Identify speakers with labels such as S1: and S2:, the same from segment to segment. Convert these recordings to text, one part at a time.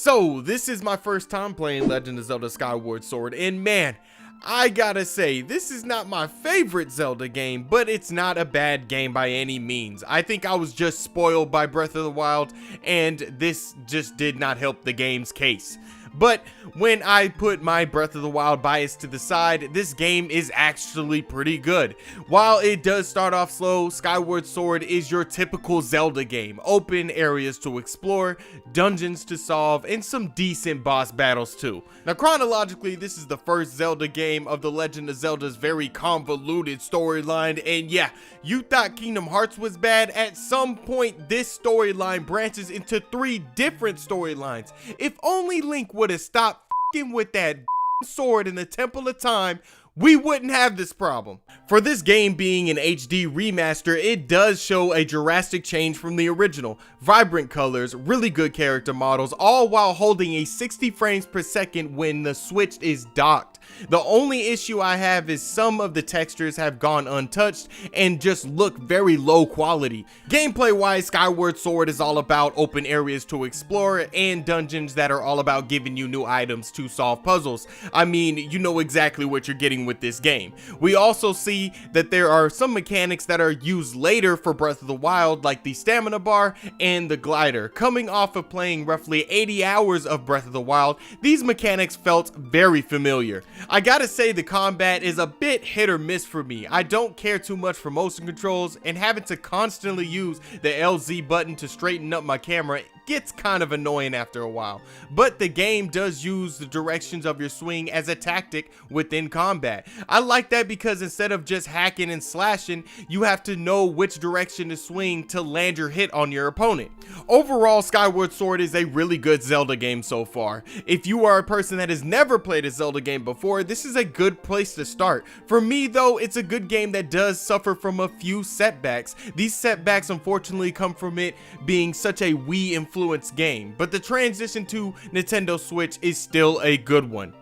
S1: So, this is my first time playing Legend of Zelda Skyward Sword, and man, I gotta say, this is not my favorite Zelda game, but it's not a bad game by any means. I think I was just spoiled by Breath of the Wild, and this just did not help the game's case. But when I put my Breath of the Wild bias to the side, this game is actually pretty good. While it does start off slow, Skyward Sword is your typical Zelda game. Open areas to explore, dungeons to solve, and some decent boss battles too. Now chronologically, this is the first Zelda game of the Legend of Zelda's very convoluted storyline, and yeah, you thought Kingdom Hearts was bad? At some point, this storyline branches into 3 different storylines. If only Link would have stopped f***ing with that sword in the Temple of Time, we wouldn't have this problem. For this game being an HD remaster, it does show a drastic change from the original. Vibrant colors, really good character models, all while holding a 60 frames per second when the Switch is docked. The only issue I have is some of the textures have gone untouched and just look very low quality. Gameplay wise, Skyward Sword is all about open areas to explore and dungeons that are all about giving you new items to solve puzzles. I mean, you know exactly what you're getting with this game. We also see that there are some mechanics that are used later for Breath of the Wild, like the stamina bar and the glider. Coming off of playing roughly 80 hours of Breath of the Wild, these mechanics felt very familiar. I gotta say, the combat is a bit hit or miss for me. I don't care too much for motion controls, and having to constantly use the LZ button to straighten up my camera gets kind of annoying after a while. But the game does use the directions of your swing as a tactic within combat. I like that because instead of just hacking and slashing, you have to know which direction to swing to land your hit on your opponent. Overall, Skyward Sword is a really good Zelda game so far. If you are a person that has never played a Zelda game before, this is a good place to start. For me though, it's a good game that does suffer from a few setbacks. These setbacks unfortunately come from it being such a Wii influenced game, but the transition to Nintendo Switch is still a good one.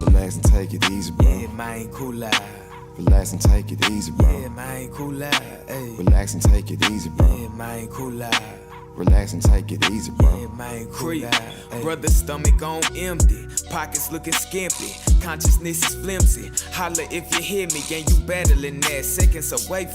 S2: Relax and take it easy, bro.
S3: Yeah, man, cool out.
S2: Relax and take it easy, bro.
S3: Yeah, man, cool out. Hey.
S2: Relax and take it easy, bro.
S3: Yeah, man, cool out.
S2: Relax and take it easy, bro.
S3: Yeah, man, cool out. Brother stomach on empty, pockets looking skimpy, consciousness is flimsy. Holla if you hear me, gang, you battling that. Seconds away